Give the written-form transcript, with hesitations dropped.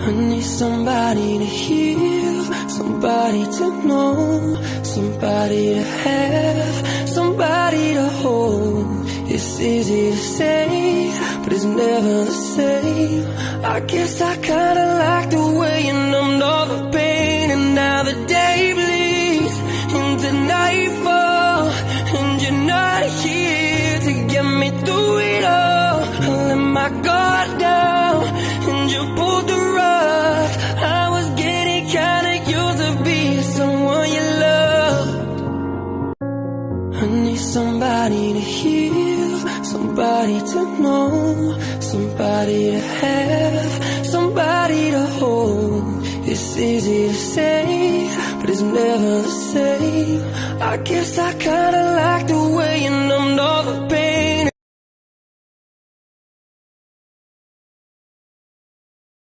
I need somebody to heal, somebody to know, somebody to have, somebody to hold. It's easy to say, but it's never the same. I guess I kinda like the way you numbed all the pain, and now the day bleeds into nightfall, and you're not here to get me through it all. I let my guard down, and you pulled the rug. I was getting kinda used to being someone you loved. I need somebody to heal, somebody to know, somebody to have, somebody to hold. It's easy to say, but it's never the same. I guess I kinda like the